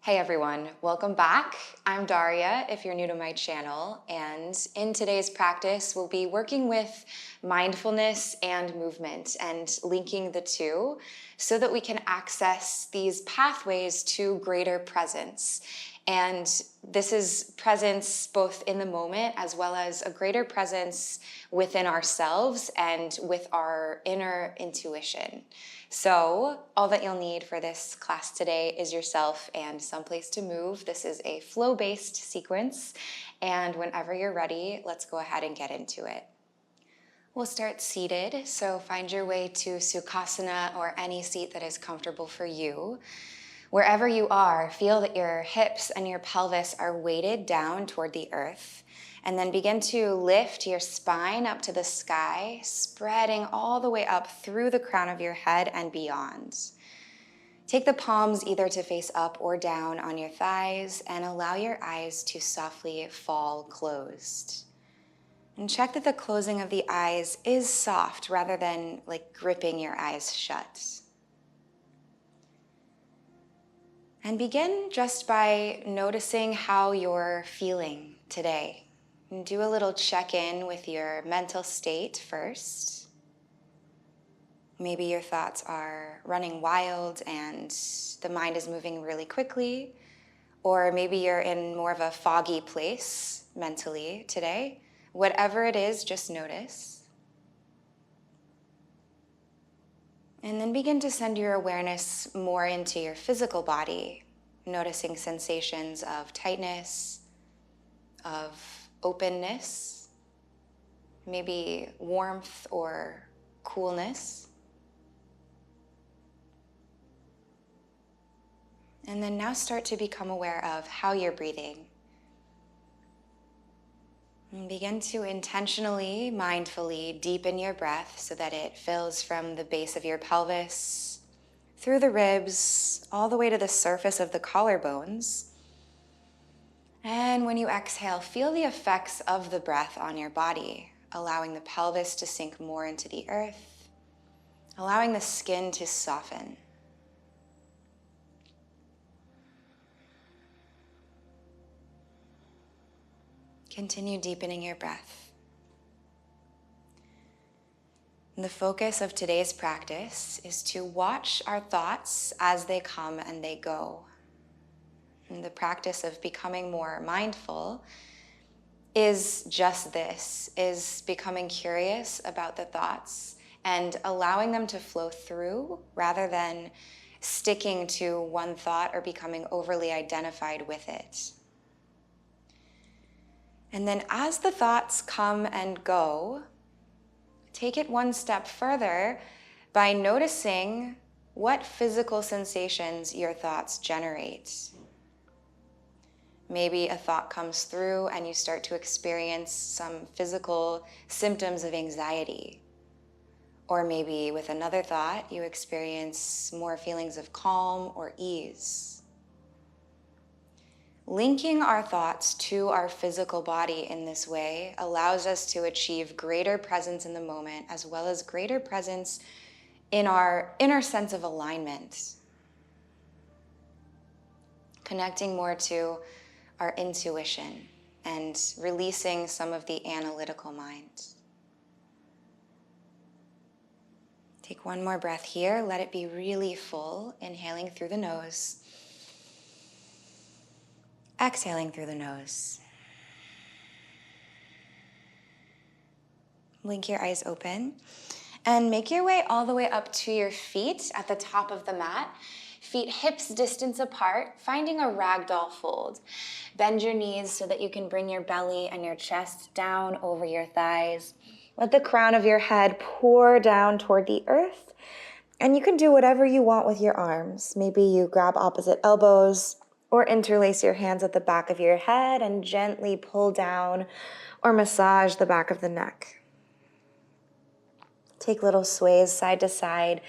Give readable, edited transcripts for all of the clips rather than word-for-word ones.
Hey everyone, welcome back. I'm Daria if you're new to my channel, and in today's practice we'll be working with mindfulness and movement and linking the two so that we can access these pathways to greater presence. And this is presence both in the moment as well as a greater presence within ourselves and with our inner intuition. So all that you'll need for this class today is yourself and someplace to move. This is a flow-based sequence, and whenever you're ready, let's go ahead and get into it. We'll start seated, so find your way to Sukhasana or any seat that is comfortable for you. Wherever you are, feel that your hips and your pelvis are weighted down toward the earth. And then begin to lift your spine up to the sky, spreading all the way up through the crown of your head and beyond. Take the palms either to face up or down on your thighs and allow your eyes to softly fall closed. And check that the closing of the eyes is soft rather than like gripping your eyes shut. And begin just by noticing how you're feeling today. And do a little check-in with your mental state first. Maybe your thoughts are running wild and the mind is moving really quickly, or maybe you're in more of a foggy place mentally today. Whatever it is, just notice. And then begin to send your awareness more into your physical body, noticing sensations of tightness, of openness, maybe warmth or coolness. And then now start to become aware of how you're breathing. And begin to intentionally, mindfully deepen your breath so that it fills from the base of your pelvis, through the ribs, all the way to the surface of the collarbones. And when you exhale, feel the effects of the breath on your body, allowing the pelvis to sink more into the earth, allowing the skin to soften. Continue deepening your breath. And the focus of today's practice is to watch our thoughts as they come and they go. And the practice of becoming more mindful is just this, is becoming curious about the thoughts and allowing them to flow through rather than sticking to one thought or becoming overly identified with it. And then as the thoughts come and go, take it one step further by noticing what physical sensations your thoughts generate. Maybe a thought comes through and you start to experience some physical symptoms of anxiety. Or maybe with another thought, you experience more feelings of calm or ease. Linking our thoughts to our physical body in this way allows us to achieve greater presence in the moment as well as greater presence in our inner sense of alignment. Connecting more to our intuition and releasing some of the analytical mind. Take one more breath here. Let it be really full. Inhaling through the nose. Exhaling through the nose. Blink your eyes open and make your way all the way up to your feet at the top of the mat. Feet hips distance apart, finding a ragdoll fold. Bend your knees so that you can bring your belly and your chest down over your thighs. Let the crown of your head pour down toward the earth. And you can do whatever you want with your arms. Maybe you grab opposite elbows or interlace your hands at the back of your head and gently pull down or massage the back of the neck. Take little sways side to side.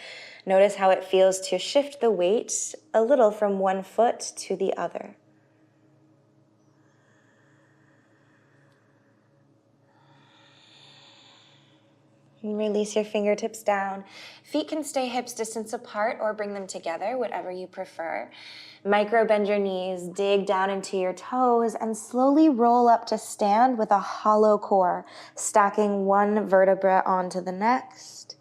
Notice how it feels to shift the weight a little from one foot to the other. And release your fingertips down. Feet can stay hips distance apart or bring them together, whatever you prefer. Micro bend your knees, dig down into your toes, and slowly roll up to stand with a hollow core, stacking one vertebra onto the next.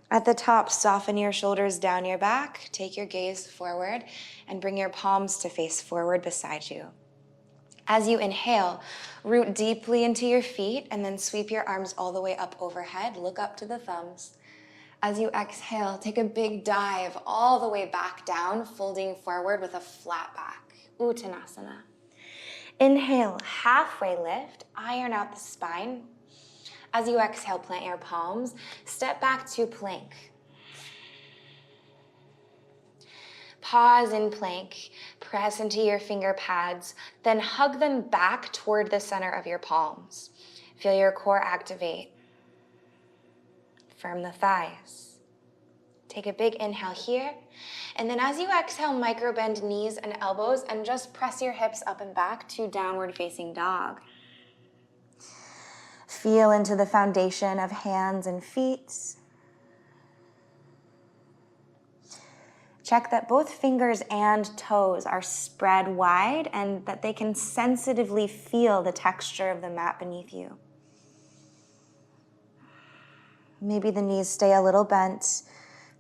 At the top, soften your shoulders down your back, take your gaze forward, and bring your palms to face forward beside you. As you inhale, root deeply into your feet and then sweep your arms all the way up overhead. Look up to the thumbs. As you exhale, take a big dive all the way back down, folding forward with a flat back. Uttanasana. Inhale, halfway lift, iron out the spine. As you exhale, plant your palms, step back to plank. Pause in plank, press into your finger pads, then hug them back toward the center of your palms. Feel your core activate. Firm the thighs. Take a big inhale here, and then as you exhale, micro bend knees and elbows and just press your hips up and back to downward facing dog. Feel into the foundation of hands and feet. Check that both fingers and toes are spread wide and that they can sensitively feel the texture of the mat beneath you. Maybe the knees stay a little bent.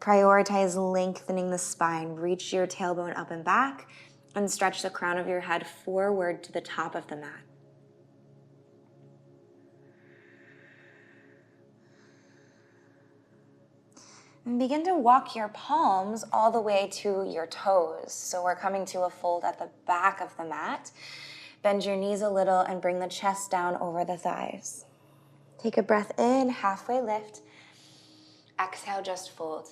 Prioritize lengthening the spine. Reach your tailbone up and back and stretch the crown of your head forward to the top of the mat. And begin to walk your palms all the way to your toes. So we're coming to a fold at the back of the mat. Bend your knees a little and bring the chest down over the thighs. Take a breath in, halfway lift. Exhale, just fold.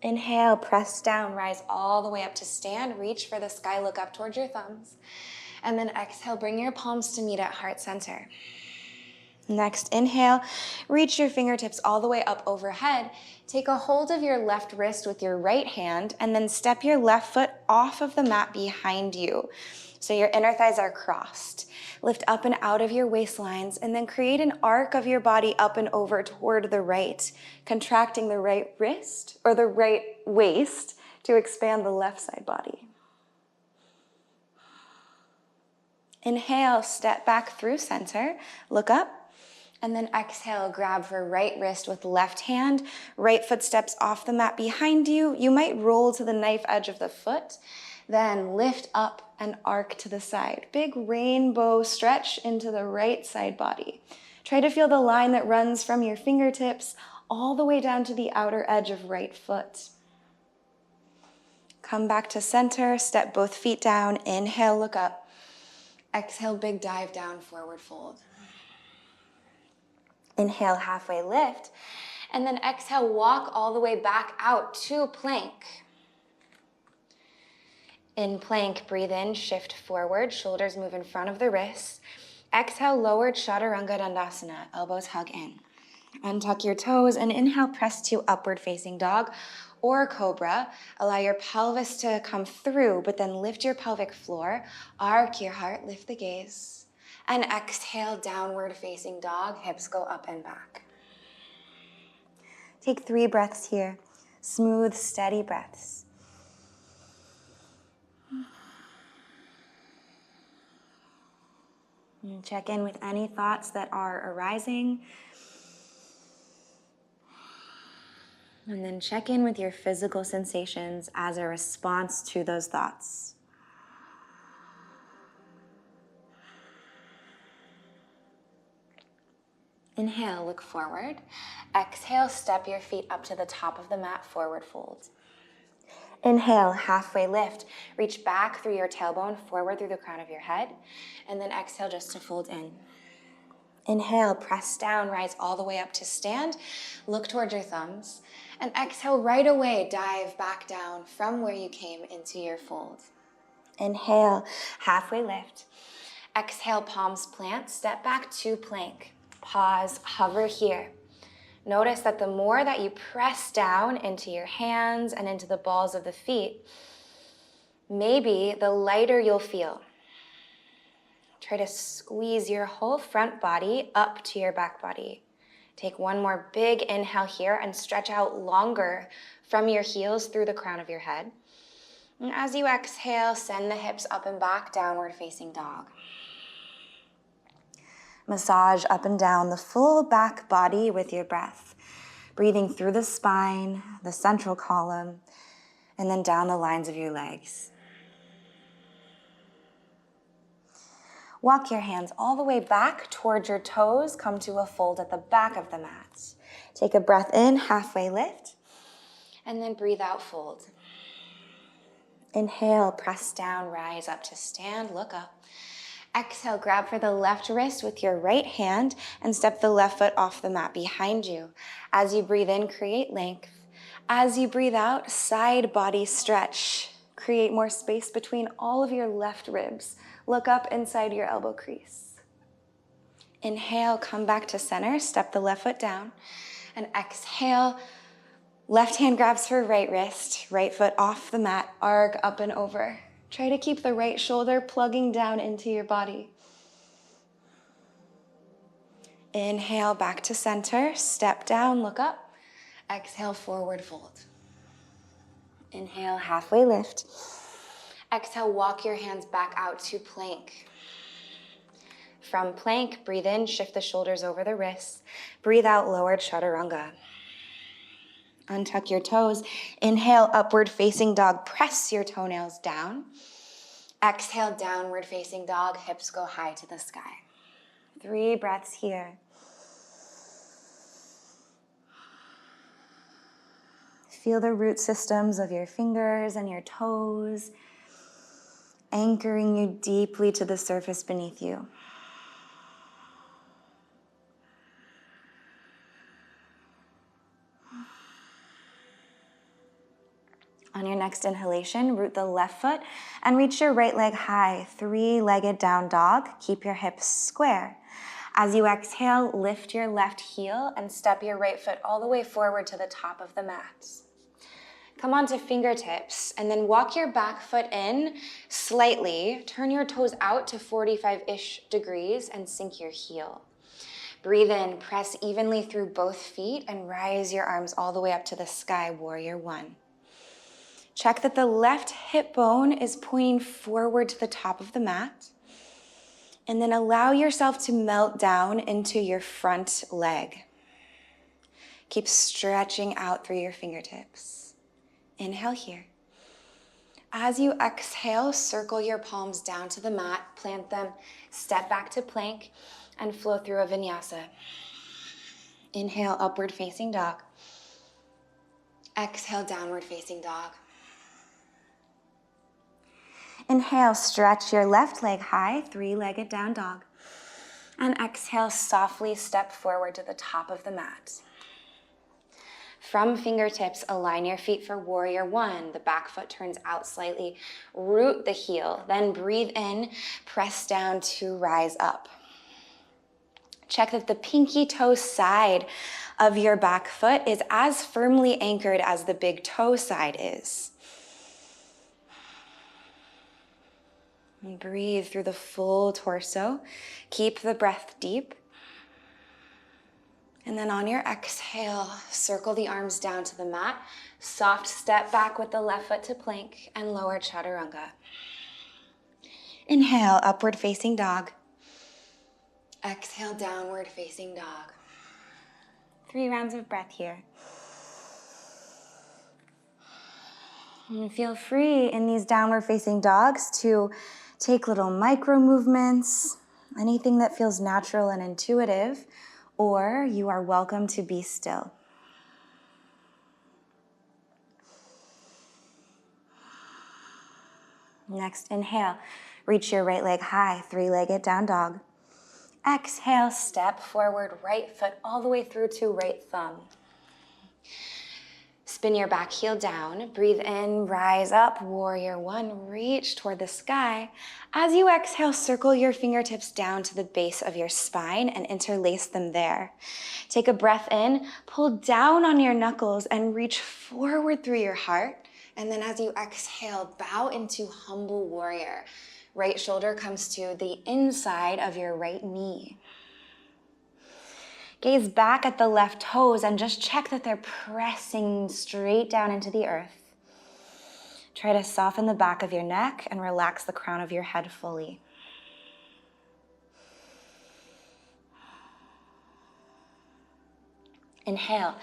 Inhale, press down, rise all the way up to stand. Reach for the sky, look up towards your thumbs. And then exhale, bring your palms to meet at heart center. Next, inhale, reach your fingertips all the way up overhead. Take a hold of your left wrist with your right hand and then step your left foot off of the mat behind you. So your inner thighs are crossed. Lift up and out of your waistlines and then create an arc of your body up and over toward the right, contracting the right wrist or the right waist to expand the left side body. Inhale, step back through center, look up. And then exhale, grab for right wrist with left hand, right foot steps off the mat behind you. You might roll to the knife edge of the foot, then lift up and arc to the side. Big rainbow stretch into the right side body. Try to feel the line that runs from your fingertips all the way down to the outer edge of right foot. Come back to center, step both feet down, inhale, look up. Exhale, big dive down, forward fold. Inhale, halfway lift, and then exhale, walk all the way back out to plank. In plank, breathe in, shift forward, shoulders move in front of the wrists. Exhale, lowered Chaturanga Dandasana, elbows hug in. Untuck your toes and inhale, press to upward facing dog or cobra. Allow your pelvis to come through, but then lift your pelvic floor, arc your heart, lift the gaze. And exhale, downward facing dog, hips go up and back. Take 3 breaths here, smooth, steady breaths. And check in with any thoughts that are arising. And then check in with your physical sensations as a response to those thoughts. Inhale, look forward. Exhale, step your feet up to the top of the mat, forward fold. Inhale, halfway lift. Reach back through your tailbone, forward through the crown of your head. And then exhale just to fold in. Inhale, press down, rise all the way up to stand. Look towards your thumbs. And exhale, right away, dive back down from where you came into your fold. Inhale, halfway lift. Exhale, palms plant, step back to plank. Pause, hover here. Notice that the more that you press down into your hands and into the balls of the feet, maybe the lighter you'll feel. Try to squeeze your whole front body up to your back body. Take one more big inhale here and stretch out longer from your heels through the crown of your head. And as you exhale, send the hips up and back, downward facing dog. Massage up and down the full back body with your breath, breathing through the spine, the central column, and then down the lines of your legs. Walk your hands all the way back towards your toes. Come to a fold at the back of the mat. Take a breath in, halfway lift, and then breathe out, fold. Inhale, press down, rise up to stand, look up. Exhale, grab for the left wrist with your right hand and step the left foot off the mat behind you. As you breathe in, create length. As you breathe out, side body stretch. Create more space between all of your left ribs. Look up inside your elbow crease. Inhale, come back to center, step the left foot down, and exhale, left hand grabs for right wrist, right foot off the mat, arc up and over. Try to keep the right shoulder plugging down into your body. Inhale, back to center, step down, look up. Exhale, forward fold. Inhale, halfway lift. Exhale, walk your hands back out to plank. From plank, breathe in, shift the shoulders over the wrists. Breathe out, lowered chaturanga. Untuck your toes. Inhale, upward facing dog. Press your toenails down. Exhale, downward facing dog. Hips go high to the sky. 3 breaths here. Feel the root systems of your fingers and your toes, anchoring you deeply to the surface beneath you. On your next inhalation, root the left foot and reach your right leg high, 3-legged down dog. Keep your hips square. As you exhale, lift your left heel and step your right foot all the way forward to the top of the mat. Come onto fingertips and then walk your back foot in slightly. Turn your toes out to 45-ish degrees and sink your heel. Breathe in, press evenly through both feet and rise your arms all the way up to the sky, warrior 1. Check that the left hip bone is pointing forward to the top of the mat. And then allow yourself to melt down into your front leg. Keep stretching out through your fingertips. Inhale here. As you exhale, circle your palms down to the mat, plant them, step back to plank, and flow through a vinyasa. Inhale, upward facing dog. Exhale, downward facing dog. Inhale, stretch your left leg high, 3-legged down dog. And exhale, softly step forward to the top of the mat. From fingertips, align your feet for warrior 1. The back foot turns out slightly. Root the heel, then breathe in, press down to rise up. Check that the pinky toe side of your back foot is as firmly anchored as the big toe side is. And breathe through the full torso. Keep the breath deep. And then on your exhale, circle the arms down to the mat. Soft step back with the left foot to plank and lower chaturanga. Inhale, upward facing dog. Exhale, downward facing dog. 3 rounds of breath here. And feel free in these downward facing dogs to take little micro movements, anything that feels natural and intuitive, or you are welcome to be still. Next, inhale, reach your right leg high, 3-legged down dog. Exhale, step forward, right foot all the way through to right thumb. Spin your back heel down, breathe in, rise up, warrior 1, reach toward the sky. As you exhale, circle your fingertips down to the base of your spine and interlace them there. Take a breath in, pull down on your knuckles and reach forward through your heart. And then as you exhale, bow into humble warrior. Right shoulder comes to the inside of your right knee. Gaze back at the left toes and just check that they're pressing straight down into the earth. Try to soften the back of your neck and relax the crown of your head fully. Inhale,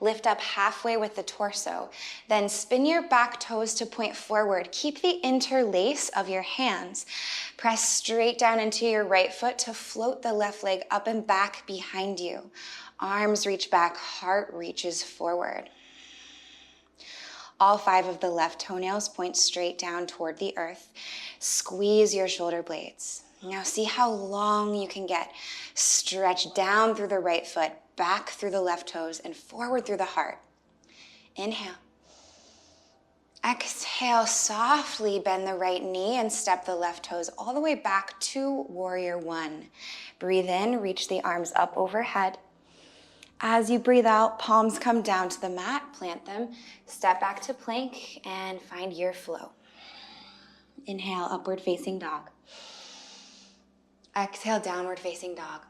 lift up halfway with the torso. Then spin your back toes to point forward. Keep the interlace of your hands. Press straight down into your right foot to float the left leg up and back behind you. Arms reach back, heart reaches forward. All 5 of the left toenails point straight down toward the earth. Squeeze your shoulder blades. Now see how long you can get. Stretch down through the right foot, back through the left toes, and forward through the heart. Inhale. Exhale, softly bend the right knee and step the left toes all the way back to warrior 1. Breathe in, reach the arms up overhead. As you breathe out, palms come down to the mat, plant them, step back to plank, and find your flow. Inhale, upward facing dog. Exhale, downward facing dog.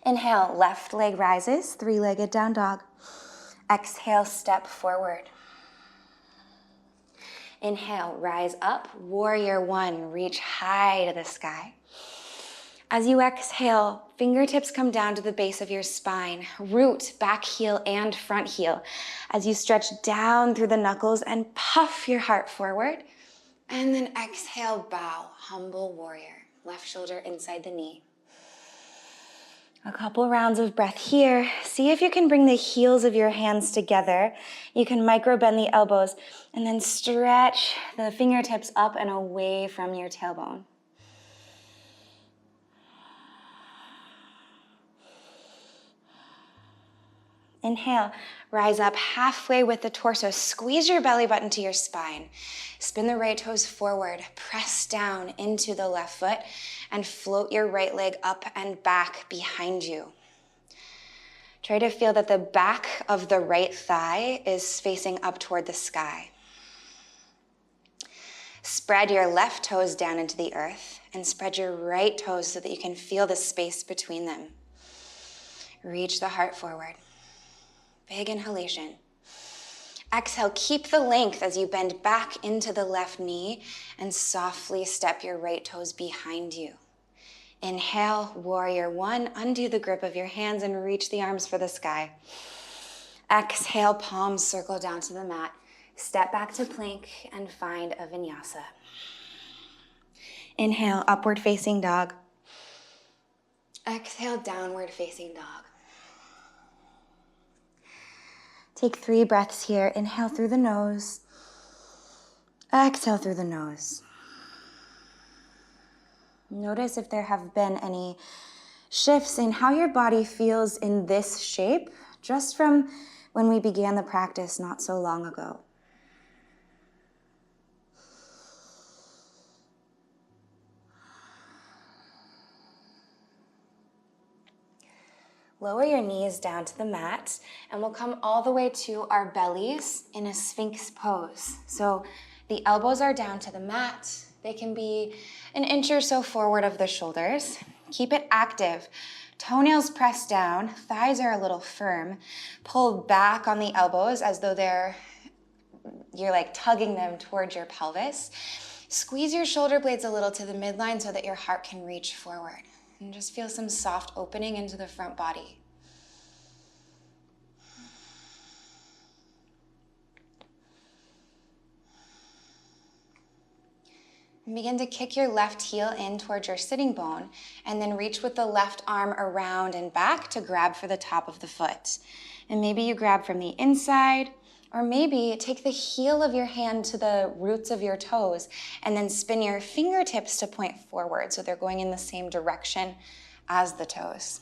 Inhale, left leg rises, 3-legged down dog. Exhale, step forward. Inhale, rise up, warrior 1, reach high to the sky. As you exhale, fingertips come down to the base of your spine. Root, back heel and front heel. As you stretch down through the knuckles and puff your heart forward. And then exhale, bow, humble warrior. Left shoulder inside the knee. A couple rounds of breath here. See if you can bring the heels of your hands together. You can micro bend the elbows and then stretch the fingertips up and away from your tailbone. Inhale, rise up halfway with the torso. Squeeze your belly button to your spine. Spin the right toes forward. Press down into the left foot and float your right leg up and back behind you. Try to feel that the back of the right thigh is facing up toward the sky. Spread your left toes down into the earth and spread your right toes so that you can feel the space between them. Reach the heart forward. Big inhalation. Exhale, keep the length as you bend back into the left knee and softly step your right toes behind you. Inhale, warrior 1, undo the grip of your hands and reach the arms for the sky. Exhale, palms circle down to the mat. Step back to plank and find a vinyasa. Inhale, upward facing dog. Exhale, downward facing dog. Take 3 breaths here. Inhale through the nose. Exhale through the nose. Notice if there have been any shifts in how your body feels in this shape, just from when we began the practice not so long ago. Lower your knees down to the mat, and we'll come all the way to our bellies in a Sphinx pose. So the elbows are down to the mat. They can be an inch or so forward of the shoulders. Keep it active. Toenails press down, thighs are a little firm. Pull back on the elbows as though you're like tugging them towards your pelvis. Squeeze your shoulder blades a little to the midline so that your heart can reach forward. And just feel some soft opening into the front body. And begin to kick your left heel in towards your sitting bone, and then reach with the left arm around and back to grab for the top of the foot. And maybe you grab from the inside, or maybe take the heel of your hand to the roots of your toes and then spin your fingertips to point forward so they're going in the same direction as the toes.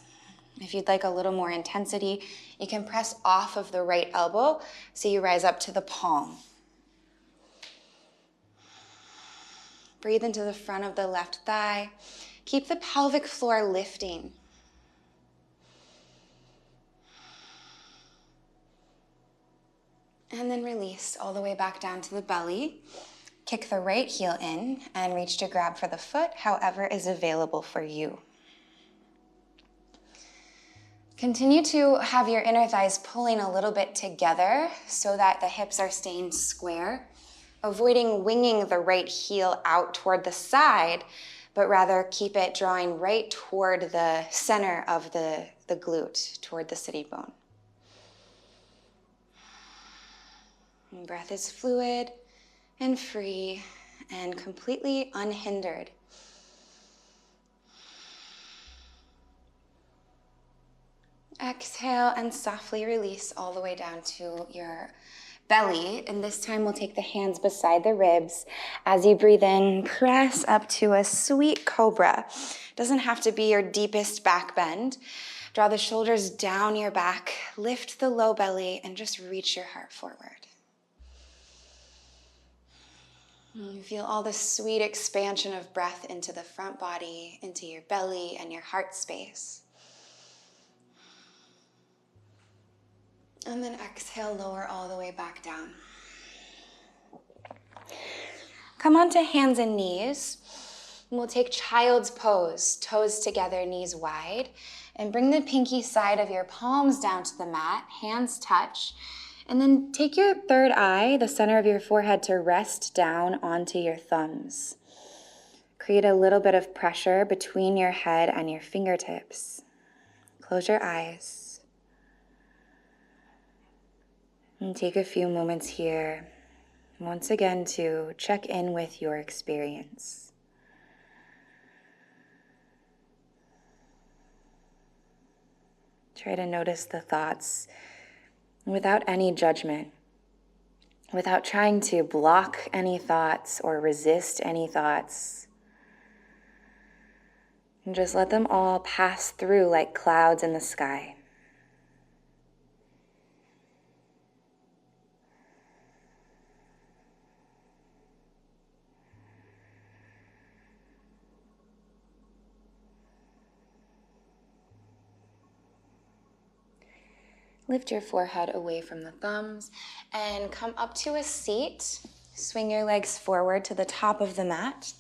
If you'd like a little more intensity, you can press off of the right elbow so you rise up to the palm. Breathe into the front of the left thigh. Keep the pelvic floor lifting. And then release all the way back down to the belly. Kick the right heel in and reach to grab for the foot, however is available for you. Continue to have your inner thighs pulling a little bit together so that the hips are staying square, avoiding winging the right heel out toward the side, but rather keep it drawing right toward the center of the glute, toward the sitting bone. And breath is fluid and free and completely unhindered. Exhale and softly release all the way down to your belly. And this time we'll take the hands beside the ribs. As you breathe in, press up to a sweet cobra. Doesn't have to be your deepest back bend. Draw the shoulders down your back, lift the low belly, and just reach your heart forward. You feel all the sweet expansion of breath into the front body, into your belly and your heart space. And then exhale, lower all the way back down. Come onto hands and knees. And we'll take child's pose, toes together, knees wide. And bring the pinky side of your palms down to the mat, hands touch. And then take your third eye, the center of your forehead, to rest down onto your thumbs. Create a little bit of pressure between your head and your fingertips. Close your eyes. And take a few moments here, once again, to check in with your experience. Try to notice the thoughts without any judgment, without trying to block any thoughts or resist any thoughts. And just let them all pass through like clouds in the sky. Lift your forehead away from the thumbs and come up to a seat. Swing your legs forward to the top of the mat.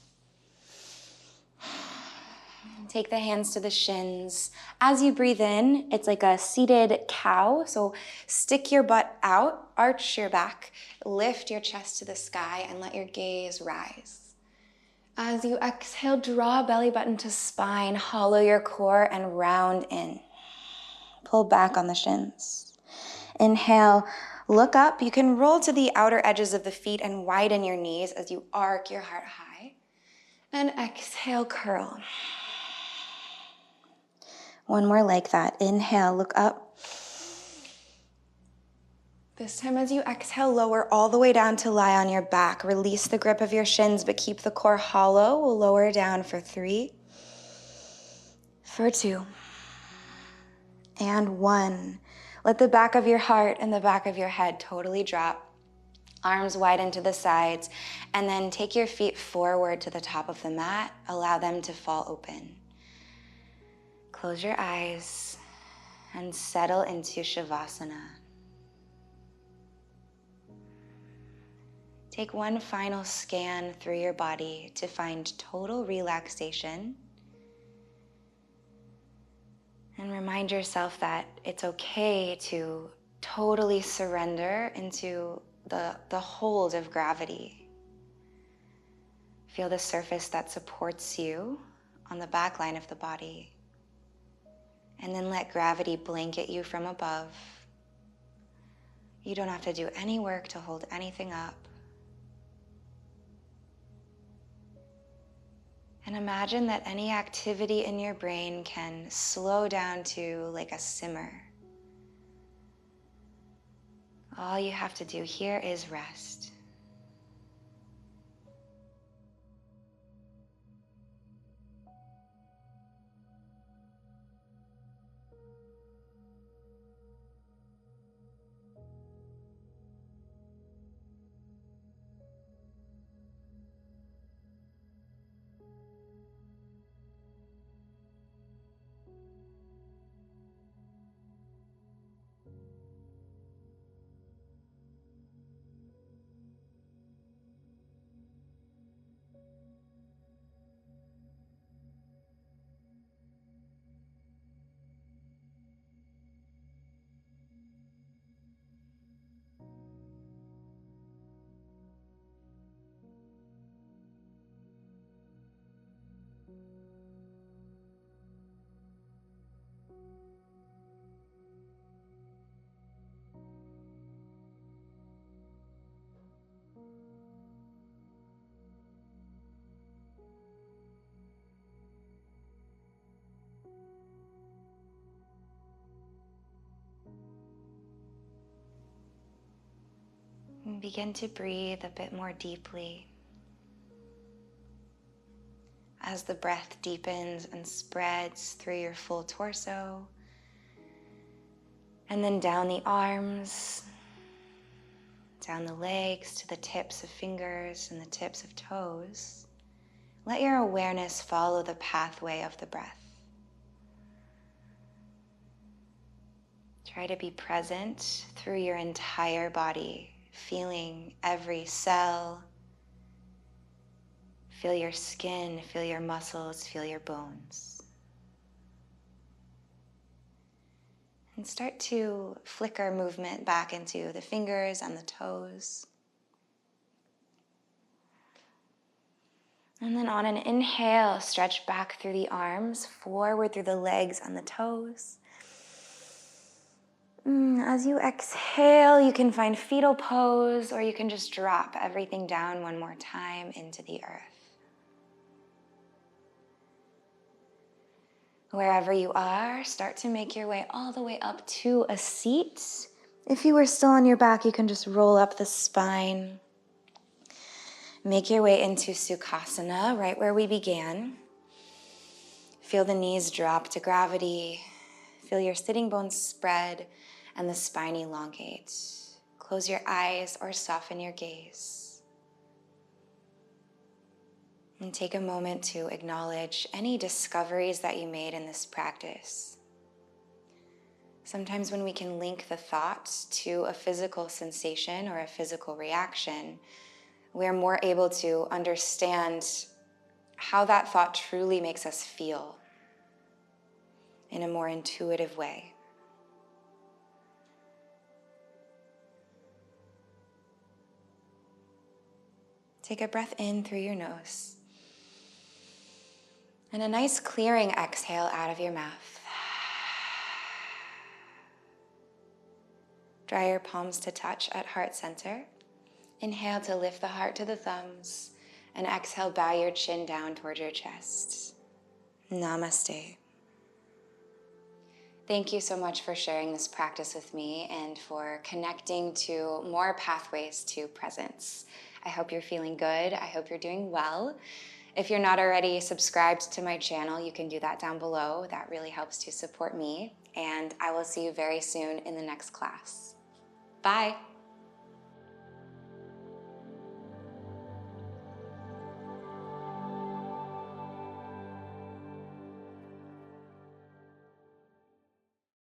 Take the hands to the shins. As you breathe in, it's like a seated cow. So stick your butt out, arch your back, lift your chest to the sky, and let your gaze rise. As you exhale, draw belly button to spine, hollow your core, and round in. Pull back on the shins. Inhale, look up. You can roll to the outer edges of the feet and widen your knees as you arc your heart high. And exhale, curl. One more like that. Inhale, look up. This time as you exhale, lower all the way down to lie on your back. Release the grip of your shins, but keep the core hollow. We'll lower down for 3, for 2, and 1. Let the back of your heart and the back of your head totally drop. Arms widen to the sides, and then take your feet forward to the top of the mat. Allow them to fall open. Close your eyes and settle into Savasana. Take one final scan through your body to find total relaxation. And remind yourself that it's okay to totally surrender into the hold of gravity. Feel the surface that supports you on the back line of the body. And then let gravity blanket you from above. You don't have to do any work to hold anything up. And imagine that any activity in your brain can slow down to like a simmer. All you have to do here is rest. And begin to breathe a bit more deeply. As the breath deepens and spreads through your full torso, and then down the arms, down the legs to the tips of fingers and the tips of toes, let your awareness follow the pathway of the breath. Try to be present through your entire body, feeling every cell. Feel your skin, feel your muscles, feel your bones. And start to flicker movement back into the fingers and the toes. And then on an inhale, stretch back through the arms, forward through the legs and the toes. As you exhale, you can find fetal pose, or you can just drop everything down one more time into the earth. Wherever you are, start to make your way all the way up to a seat. If you were still on your back, you can just roll up the spine. Make your way into Sukhasana, right where we began. Feel the knees drop to gravity. Feel your sitting bones spread and the spine elongate. Close your eyes or soften your gaze. And take a moment to acknowledge any discoveries that you made in this practice. Sometimes when we can link the thought to a physical sensation or a physical reaction, we are more able to understand how that thought truly makes us feel in a more intuitive way. Take a breath in through your nose. And a nice clearing exhale out of your mouth. Draw your palms to touch at heart center. Inhale to lift the heart to the thumbs. And exhale, bow your chin down towards your chest. Namaste. Thank you so much for sharing this practice with me and for connecting to more pathways to presence. I hope you're feeling good. I hope you're doing well. If you're not already subscribed to my channel, you can do that down below. That really helps to support me. And I will see you very soon in the next class. Bye.